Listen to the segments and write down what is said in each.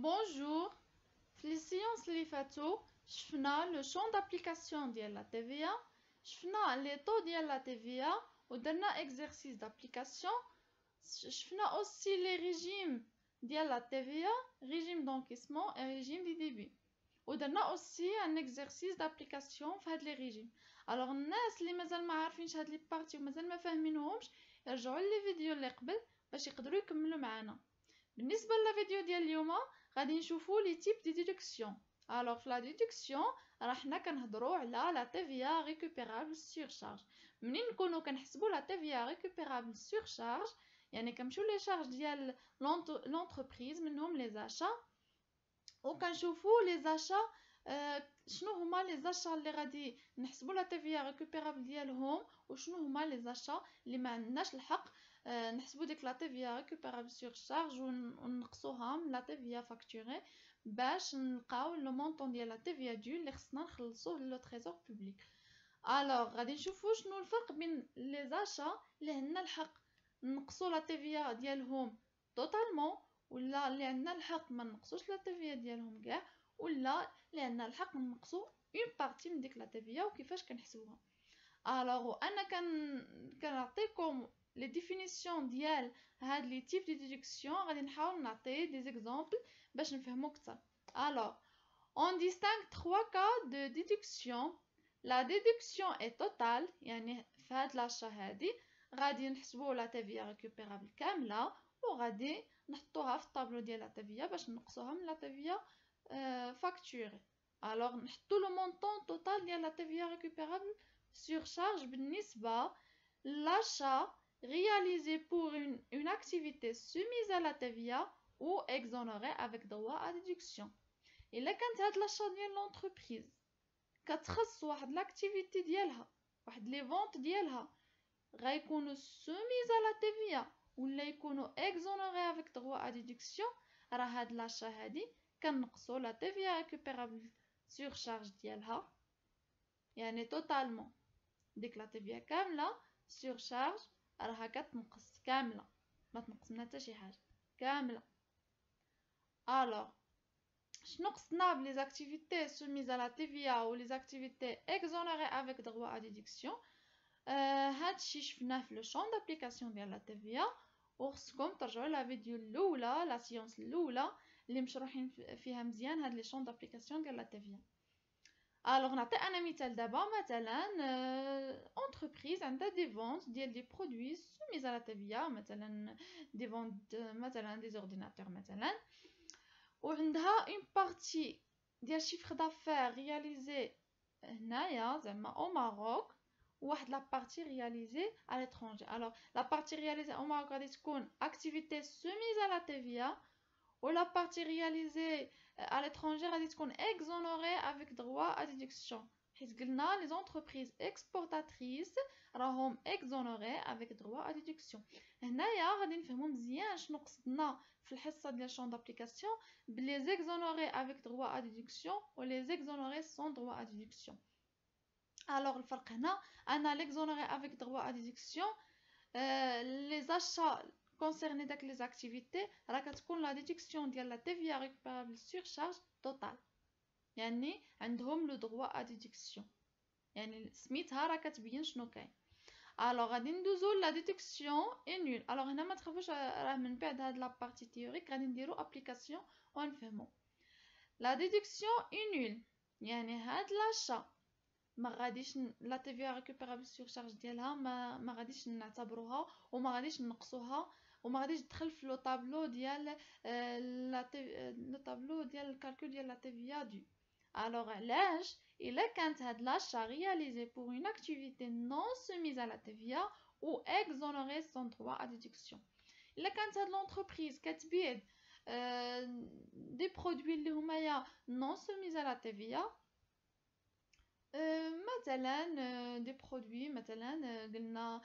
Bonjour, في السيونس اللي فاتو شفنا لو شون d'application ديال لا TVA، شفنا لي طو ديال لا TVA ودرنا اكزرسيس d'application، شفنا aussi لي ريجيم ديال لا TVA، ريجيم d'encaissement et régime du débit، ودرنا aussi un exercice d'application في هاد لي ريجيم. الوغ الناس اللي مازال ما عارفينش هاد لي بارتي ومازال ما فاهمينهمش يرجعوا لي فيديو اللي قبل باش يقدروا يكملوا معنا. بالنسبه للفيديو ديال اليوم غادي نشوفوا لي تيب دي ديدكسيون. الوغ في لا ديدكسيون راه حنا كنهضروا على لا TVA ريكوبيرابل سور شارج. منين نكونوا كنحسبوا لا TVA ريكوبيرابل سور شارج يعني كنمشيو لي شارج ديال لونتربريز منهم لي زاشا وكنشوفوا لي زاشا شنو هما لي زاشا اللي غادي نحسبوا لا TVA ريكوبيرابل ديالهم وشنو هما لي زاشا اللي ما عندناش الحق نحسبوا ديك لا TVA ريكوبيرابل سور شارج ونقصوها من لا TVA فاكتوري باش نلقاو لو مونطون ديال لا TVA دو اللي خصنا نخلصوه لو تريزور بوبليك. الوغ غادي نشوفوا شنو الفرق بين لي زاشا اللي عندنا الحق نقصوا لا TVA ديالهم توتالمون ولا اللي عندنا الحق ما نقصوش لا TVA ديالهم كاع ولا اللي عندنا الحق نقصوا اون بارتي من ديك لا TVA وكيفاش كنحسبوها. الوغ انا كنعطيكم لي ديفينيسيون ديال هاد لي تيب دي ديدكسيون غادي نحاول نعطي دي زيكزامبل باش نفهمو اكثر. الوغ on distingue 3 cas de déduction. La déduction est totale يعني في هاد لاشا هادي غادي نحسبو لا TVA ريكوبيرابل كامله وغادي نحطوها في الطابلو ديال لا TVA باش نقصوها من لا TVA فاكتوري. الوغ نحطو لو مونطون توتال ديال لا TVA ريكوبيرابل sur charge بالنسبة l'achat réalisé pour une activité soumise à la TVA ou exonérée avec droit à déduction. إلا كانت هاد l'achat ديال l'entreprise كتخص واحد l'activité ديالها واحد لي فونت ديالها غيكونوا soumise à la TVA ولا يكونوا exonérés avec droit à déduction راه هاد l'achat هادي كنقصوا la TVA récupérable sur charge ديالها يعني totalement ديك لا TVA كامله سور شارج راها كتنقص كامله ما تنقص منها حتى شي حاجه كامله. الوغ شنو قصدنا بلي زاكتيفيتي سوميز على TVA و لي زاكتيفيتي اكزونيري افيك دروا ا ديدكسيون؟ هادشي شفناه في لو شون دابليكاسيون ديال لا TVA وخصكم ترجعوا لا فيديو الاولى لا سيونس الاولى اللي مشروحين فيها مزيان هاد لي شون دابليكاسيون ديال لا TVA. الوغ نعطي انا مثال دابا مثلا entreprise عندها دي فونت ديال دي برودوي سوميز على TVA مثلا دي فونت مثلا دي اورديناتور مثلا وعندها اون بارتي ديال شيفر دافير رياليزي هنايا زعما او ماروك وواحد لا بارتي رياليزي على لترونجي. الوغ لا بارتي رياليزي او ماروك غادي تكون اكتيفيتي سوميز على TVA ou la partie réalisée à l'étranger غادي تكون exonérée avec droit à déduction حيت قلنا les entreprises exportatrices راهم exonérés avec droit à déduction. هنايا غادي نفهموا مزيان شنو قصدنا في الحصه ديال شون دابليكاسيون بلي exonérés avec droit à déduction و les exonérés sans droit à déduction. alors الفرق هنا انا l'exonéré avec droit à déduction les achats concernés داك les activités راه كتكون لا ديدكسيون ديال لا TVA récupérable sur charge total يعني عندهم لو droit à déduction يعني سميتها راه كتبين شنو كاين. الوغ غادي ندوزو لا ديدكسيون اي نول. الوغ هنا ما تخافوش راه من بعد هاد لا بارتي تيوريك غادي نديرو ابليكاسيون ونفهمو. لا ديدكسيون اي نول يعني هاد لاشا ما غاديش لا TVA ريكوبيرابل سور شارج ديالها ما غاديش نعتبروها وما غاديش نقصوها وما غاديش تدخل في لو طابلو ديال لو طابلو ديال الكالكول ديال لا TVA دو. الوغ علاش الا كانت هاد لاشا رياليزي بور اون اكتيفيتي نون سوميز على TVA ou exonérée sans droit à déduction. الا كانت هاد لونتربريز كتبيع دي برودوي اللي هما نون سوميز على TVA مثلا دي برودوي مثلا قلنا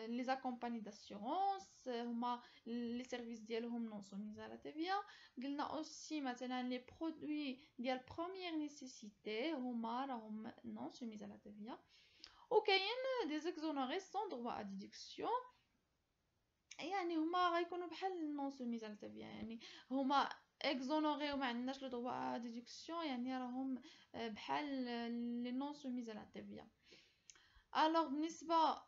لي زاكومباني داسيورونس هما لي سيرفيس ديالهم نون سوميز على TVA. قلنا اوسي مثلا لي برودوي ديال بروميير نيسيسيتي هما راهم نون سوميز على TVA. وكاين دي زيكزونوري سون دروا ا ديدكسيون يعني هما غيكونوا بحال نون سوميز على TVA يعني هما اكزونوري وما عندناش لو droit à déduction يعني راهم بحال لي نون سوميز على TVA. الوغ بالنسبه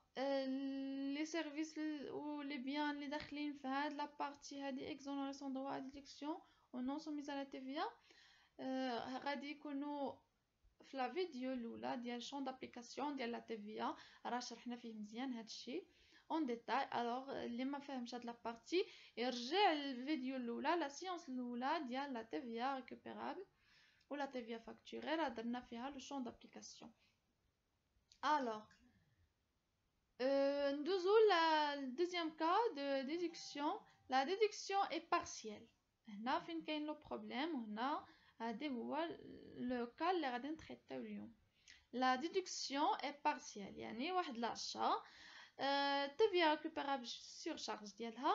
لي سيرفيس و لي بيان اللي داخلين في هاد لا بارتي هادي اكزونوراسيون droit à déduction و نون سوميز على TVA غادي يكونوا في لا فيديو الاولى ديال شون دابليكاسيون ديال لا TVA راه شرحنا فيه مزيان هادشي اون ديتاي. الوغ اللي ما فهمش هاد لا بارتي يرجع للفيديو الاولى لا سيونس الاولى ديال لا TVA ريكوبيرابل ولا TVA فاكتوري راه درنا فيها لو شون دابليكاسيون. الوغ ندوزو ل deuxième cas de déduction. La déduction est partielle. هنا فين كاين لو بروبليم وهنا هادي هو لو كا اللي غادي نتريطيو اليوم. لا ديدكسيون اي بارسيال يعني واحد لاشا TVA ريكوبيرابل سور شارج ديالها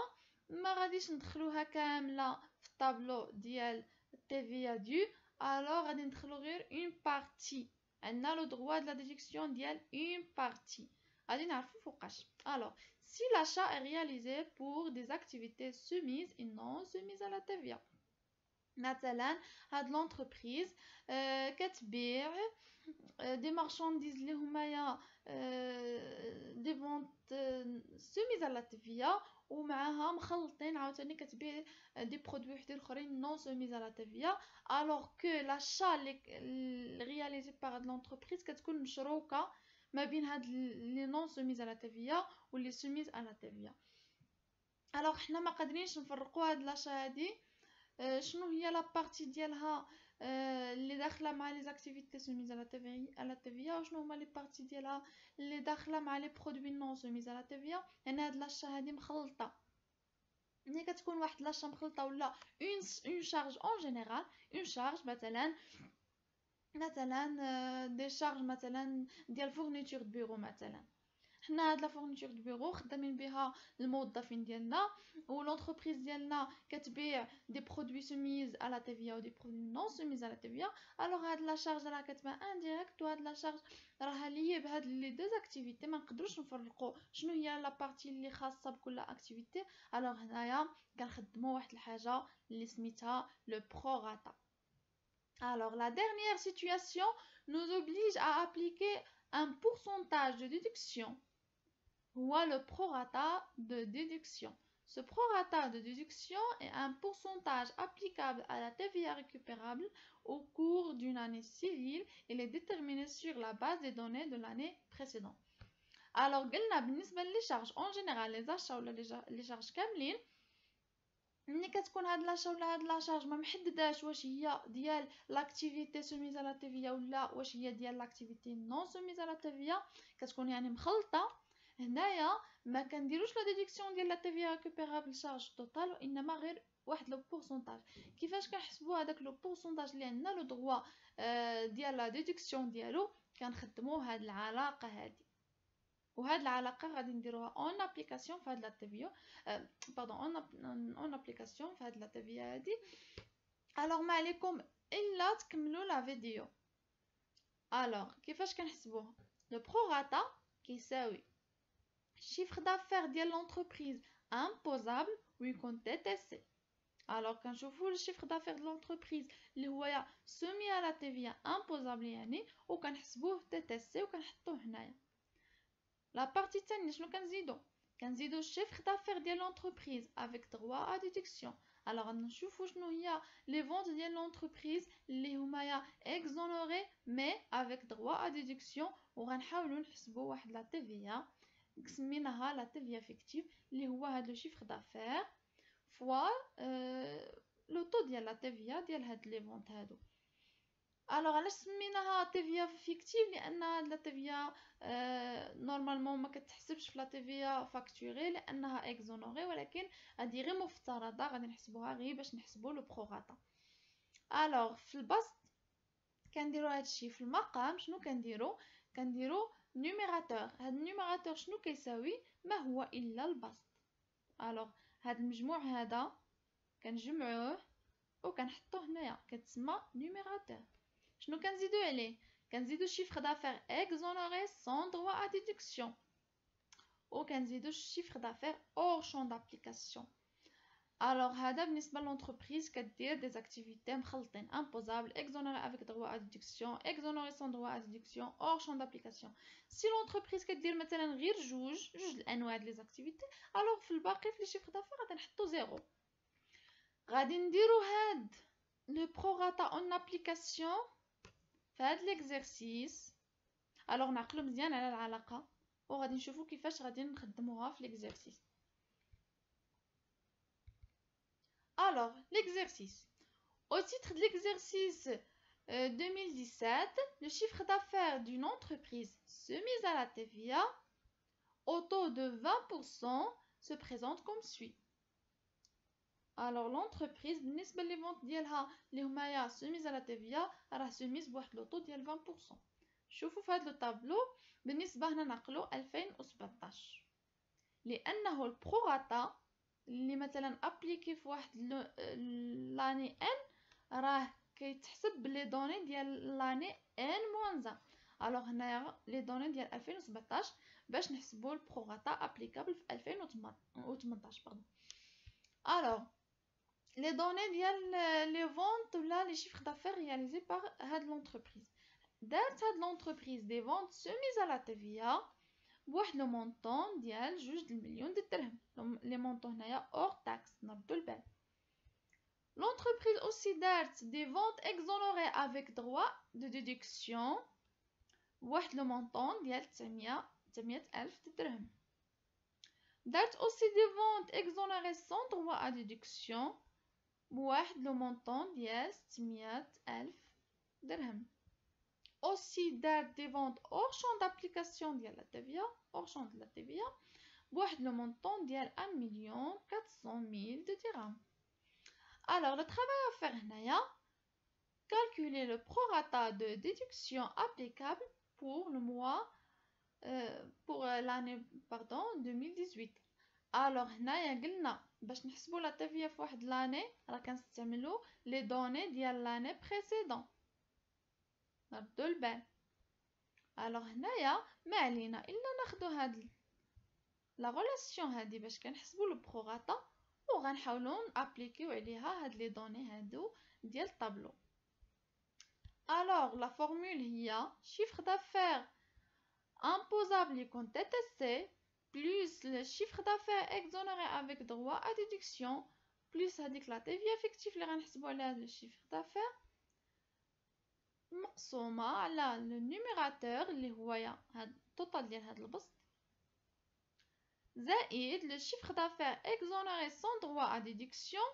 ما غاديش ندخلوها كامله في الطابلو ديال TVA دو الوغ غادي ندخلو غير اون بارتي عندنا لو droit de la déduction ديال اون بارتي غادي نعرفو فوقاش. الوغ si l'achat est réalisé pour des activités soumises et non soumises à la TVA. مثلا هاد لونتربريز كتبيع دي مارشانديز اللي هما دي فونت سوميز على TVA ومعها مخلطين عاوتاني كتبيع دي برودوي وحدين اخرين نون سوميز على TVA الوغ كو لاشا اللي رياليزي بار هاد لونتربريز كتكون مشروكه ما بين هاد لي نون سوميز على TVA واللي سوميز على TVA. الوغ حنا ما قادرينش نفرقوا هاد لاشا هادي شنو هي لا بارتي ديالها اللي داخله مع لي زاكتيفيتي سوميز على TVA وشنو هما لي بارتي ديالها اللي داخله مع لي برودوي نون سوميز على TVA. يعني هاد لاشا هادي مخلطه ملي كتكون واحد لاشا مخلطه ولا اون شارج اون جينيرال اون شارج مثلا دي شارج مثلا ديال فورنيتور دو بيرو مثلا حنا هاد لا فورنيتور دو بيرو خدامين بها الموظفين ديالنا و لونتربريز ديالنا كتبيع دي برودوي سوميز على TVA و دي برودوي نون سوميز على TVA الوغ هاد لا شارج راه كتبان انديريكت و هاد لا شارج راها ليي بهاد لي دو اكتيفيتي ما نقدروش نفرقوا شنو هي لا بارتي اللي خاصه بكل اكتيفيتي. الوغ هنايا كنخدموا واحد الحاجه اللي سميتها لو prorata. Alors la dernière situation nous oblige à appliquer un pourcentage de déduction ou le prorata de déduction. Ce prorata de déduction est un pourcentage applicable à la TVA récupérable au cours d'une année civile. Il est déterminé sur la base des données de l'année précédente. Alors قلنا بالنسبة لي charges en général les achats ولا les charges كاملين ملي كتكون هاد لاشا ولا هاد لاشارج ما محدداش واش هي ديال لاكتيفيتي سوميز على TVA ولا واش هي ديال لاكتيفيتي نون سوميز على TVA كتكون يعني مخلطه. هنايا ما كنديروش لا ديدكسيون ديال لا TVA ريكوبيرابل شارج توتال وانما غير واحد لو بورسونتاج. كيفاش كنحسبوا هذاك لو بورسونتاج اللي عندنا لو دروا ديال لا ديدكسيون ديالو كنخدموا هاد العلاقه هادي وهاد العلاقه غادي نديروها اون ابليكاسيون في هاد لا TVA باردون اون ابليكاسيون في هاد لا TVA هادي. الوغ ما عليكم الا تكملوا لا فيديو. الوغ كيفاش كنحسبوه لو prorata كيساوي chiffre d'affaires ديال l'entreprise imposable ويكون TTC. الوغ كنشوفوا لو chiffre d'affaires de l'entreprise اللي هو سومي على TVA imposable يعني وكنحسبوه TTC وكنحطوه هنايا. لا بارتي الثانيه شنو كنزيدو الشيفر دافير ديال لونتربريز افيك droit à déduction. الوغ غنشوفو شنو هي لي فونت ديال لونتربريز اللي هما يا اكزونوري مي افيك droit à déduction وغنحاولوا نحسبوا واحد لا TVA سميناها لا TVA فيكتيف اللي هو هذا لو شيفر دافير فوا لو طو ديال لا TVA ديال هاد لي فونت هادو. الوغ علاش سميناها TVA فيكتيف لان هاد لا TVA نورمالمون ما كتحسبش في لا TVA فاكتوري لانها اكزونوري ولكن هادي غير مفترضه غادي نحسبوها غير باش نحسبوا لو prorata. الوغ في البسط كنديروا هادشي في المقام شنو كنديروا نيميراتور. هاد النيميراتور شنو كيساوي ما هو الا البسط. الوغ هاد المجموع هذا كنجمعوه وكنحطوه هنايا كتسمى نيميراتور. شنو كنزيدو عليه كنزيدو chiffre d'affaires exonéré sans droit à déduction ou كنزيدو chiffre d'affaires hors champ d'application. Alors هذا بالنسبة للentreprise كدير des activités مخلطين imposables, exonérées avec droit à déduction, exonérées sans droit à déduction, hors champ d'application. Si l'entreprise كدير مثلا غير جوج الانواع ديال les activités, alors في الباقي في les chiffres d'affaires غادي نحطو زيرو. غادي نديرو هاد le prorata en application في هاد l'exercice. alors نعقلو مزيان على العلاقة وغادي نشوفو كيفاش غادي نخدموها في l'exercice. Alors, l'exercice. Au titre de l'exercice 2017, le chiffre d'affaires d'une entreprise soumise à la TVA au taux de 20% se présente comme suit. Alors, l'entreprise, بالنسبة les ventes ديالها اللي هما soumise à la TVA راه soumise بواحد لو طو ديال 20%. شوفوا في هذا الطابلو بالنسبة هنا نعقلو 2017 لأنه البروراتا اللي مثلا ابليكي في واحد لاني ان راه كيتحسب بلي دوني ديال لاني ان موان 1. الوغ هنايا لي دوني ديال 2017 باش نحسبوا البروغاتا ابليكابل في 2018 باردون. الوغ لي دوني ديال لي فونت ولا لي شيفر دافير رياليزي بار هاد لونتربريز. دارت هاد لونتربريز دي فونت سوميز على TVA بواحد لو مونطون ديال 2 المليون درهم. لي مونطون هنايا اور تاكس نردو البال. لونتربريز اوسي دارت دي فونت اكزونوري افيك دروا دو ديدكسيون بواحد لو مونطون ديال 900 الف درهم. دارت اوسي دي فونت اكزونوري سون دروا ا ديدكسيون بواحد لو مونطون ديال 600 الف درهم. aussi d'être des ventes hors champ d'application de la TVA, hors champ de la TVA, بواحد le montant ديال 1,400,000 de dirhams. Alors le travail à faire هنايا calculer le prorata de déduction applicable pour le mois pour l'année 2018. alors هنايا قلنا باش نحسبوا la TVA في واحد l'année راه كنستعملوا les données ديال l'année précédente. نردو البال. الوغ هنايا ما علينا الا ناخدو هاد لا ريلاسيون هادي باش كنحسبوا لو بروغاتا وغنحاولوا نابليكيو عليها هاد لي دوني هادو ديال الطابلو. الوغ لا فورمول هي chiffre d'affaires imposable يكون TTC plus le chiffre d'affaires exonéré avec droit à déduction plus هاديك لا TVA effective اللي غنحسبوا عليها لو chiffre d'affaires مقسومة على النيميراتور اللي هو هاد التوتال ديال هاد البسط زائد لو شيفر دافير اكزونيري سون دروا ا ديدكسيون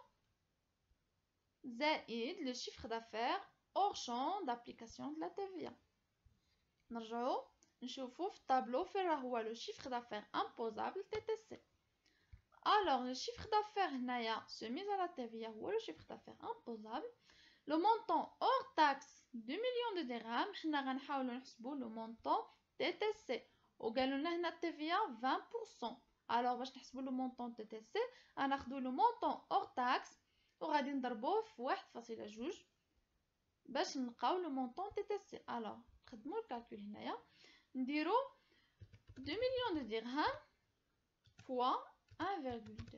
زائد لو شيفر دافير اور شون دابليكاسيون دو لا TVA. نرجعو نشوفو في الطابلو فين راه هو لو شيفر دافير امبوزابل TTC. الوغ لو شيفر دافير هنايا سوميز على TVA هو لو شيفر دافير امبوزابل. لو مونطون اور تاكس 2 مليون دو درهم. حنا غنحاولوا نحسبوا لو مونطون TTC وقالوا لنا هنا TVA 20%. الوغ باش نحسبوا لو مونطون TTC غناخذوا لو مونطون اور تاكس وغادي نضربوه في 1.2 باش نلقاو لو مونطون TTC. الوغ نخدموا الكالكول هنايا نديرو 2 مليون دو درهم فوا 1.2.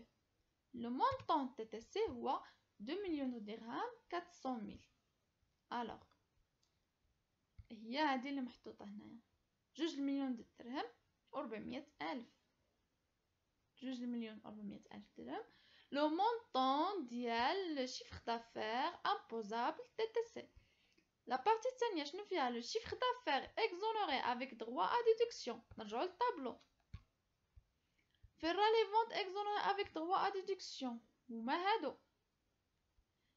لو مونطون TTC هو 2 مليون دو درهم 400,000. الوغ هي هادي اللي محطوطه هنايا 2 مليون درهم و400,000. 2 مليون و400,000 درهم لو مونطون ديال لو شيفر دافير امبوزابل TTC. لا بارتي الثانيه شنو فيها لو شيفر دافير اكزونوري افيك دروا ا ديدكسيون. نرجعوا للطابلو فين راه لي فونت اكزونوري افيك دروا ا ديدكسيون هما هادو.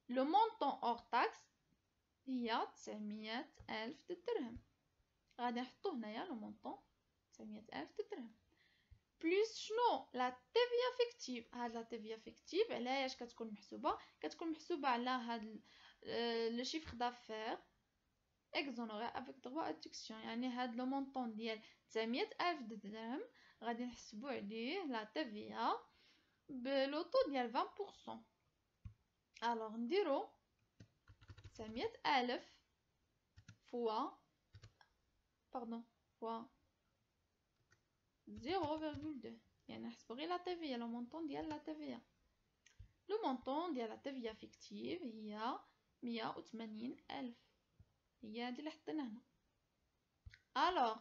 لو مونطون اور تاكس هي 900,000 درهم. غادي نحطو هنايا لو مونطون 900,000 درهم بليس شنو لا TVA فيكتيف. هاد لا TVA فيكتيف علاش كتكون محسوبه؟ كتكون محسوبه على هاد لو شيفر دافير اكزونوري افيك دروا ادكسيون. يعني هاد لو مونطون ديال 900,000 درهم غادي نحسبوا عليه لا TVA بلوطو ديال 20%. الوغ نديرو 900,000 فوا فوا 0.2 يعني نحسبو غير لا TVA لو مونطون ديال لا TVA لو مونطون ديال لا TVA فيكتيف هي 180,000. هي هادي اللي حطينا هنا. الوغ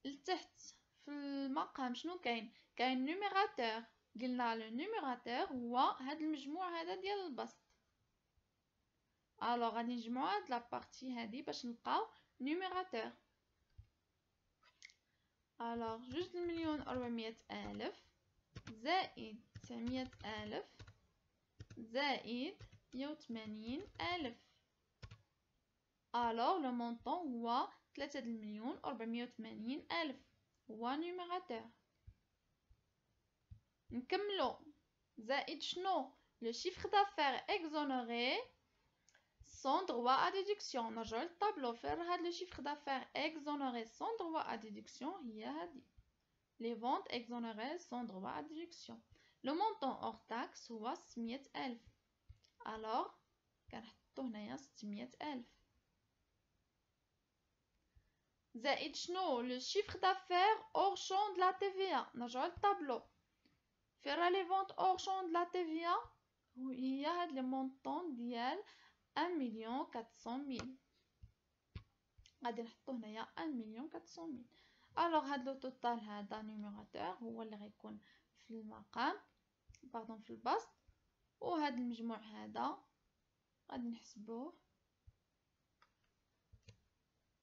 لتحت في المقام شنو كاين؟ كاين نوميراتور. قلنا لو نوميراتور هو هاد المجموع هذا ديال البسط. الوغ غادي نجمعو هاد لابارتي هادي باش نلقاو نوميراتور. الوغ 2,400,000 زائد 900,000 زائد 180,000. الوغ لو مونطون هو 3,480,000 هو نوميراتور. نكملو زائد شنو؟ لو شيفر دافير اكزونوري sans droit à déduction. نرجعو للطابلو فين هاد لو شيفر دافير exonéré sans droit à déduction هي هادي. les ventes exonérées sans droit à déduction. le montant hors taxe هو 600,000. alors كنحطو هنايا 600,000 زائد شنو؟ لو شيفر دافير hors champ de la TVA. نرجعو للطابلو فين راه les ventes hors champ de la TVA هي هاد لي مونطون ديال 1,400,000. غادي نحطو هنايا 1,400,000. الوغ هاد لو توتال هذا نيميراتور هو اللي غيكون في المقام في البسط، وهاد المجموع هذا غادي نحسبوه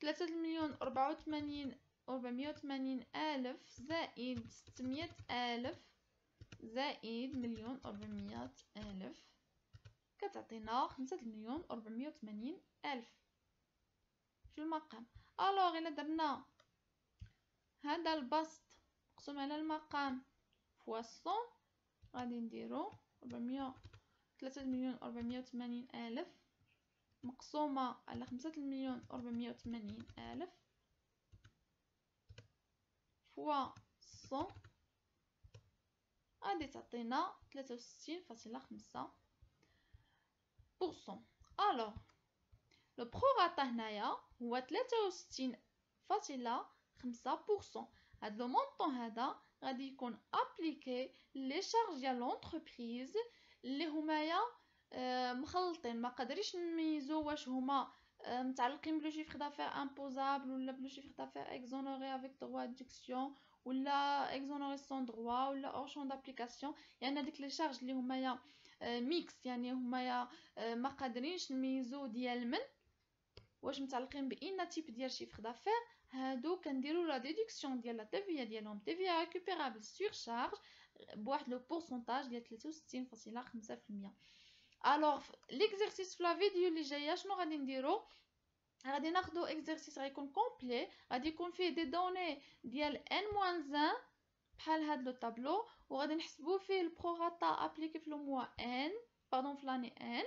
3,480,000 زائد 600,000 زائد 1,400,000 كتعطينا 5,480,000 في المقام. الوغ الا درنا هذا البسط مقسوم على المقام فوا 100 غادي نديرو 3,480,000 مقسومة على 5,480,000 فوا 100 غادي تعطينا 63.5%. الوغ لو بروراتا هنايا هو 63.5%. هاد لو مونطون هذا غادي يكون ابليكي لي شارج ديال لونتربريز اللي همايا مخلطين، ما قادرينش نميزو واش هما متعلقين بلو شيفر دافير امبوزابل ولا بلو شيفر دافير اكزونوري افيك دروا ديكسيون ولا اكزونوري سون دروا ولا اور شون دابليكاسيون. يعني هذيك لي شارج اللي همايا ميكس، يعني همايا ما قادرينش نميزو ديال من واش متعلقين بإن تيب ديال شيفر دافير، هادو كنديرو لا ديدكسيون ديال لا TVA ديالهم TVA ريكوبيرابل سور شارج بواحد لو بورسونتاج ديال 63.5%. الوغ ليكزرسيس في لا فيديو اللي جايه شنو غادي نديرو؟ غادي ناخدو اكزرسيس غيكون كومبلي، غادي يكون فيه دي دوني ديال n-1 بحال هاد لو طابلو، وغادي نحسبو فيه البروراتا ابليكي في لو موا n في لاني n،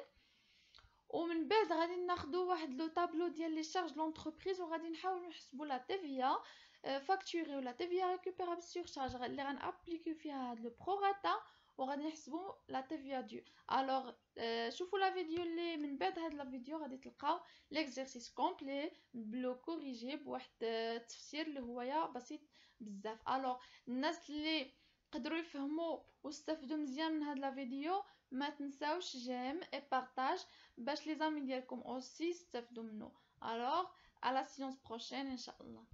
ومن بعد غادي ناخدو واحد لو طابلو ديال لي شارج لونتربريز وغادي نحاولو نحسبو لا TVA فاكتوري ولا TVA ريكوبيرابل سور شارج اللي غنابليكيو فيها هاد لو بروراتا، وغادي نحسبو لا TVA دو. الوغ شوفوا لا فيديو اللي من بعد هاد لا فيديو غادي تلقاو ليكزرسيس كومبلي بلو كوريجي بواحد التفسير اللي هو بسيط بزاف. الوغ الناس اللي قدروا يفهموا واستفدوا مزيان من هاد لا فيديو ما تنساوش جيم اي بارطاج باش لي زامي ديالكم اوسي يستافدوا منه. الوغ على سيونس بروشين ان شاء الله.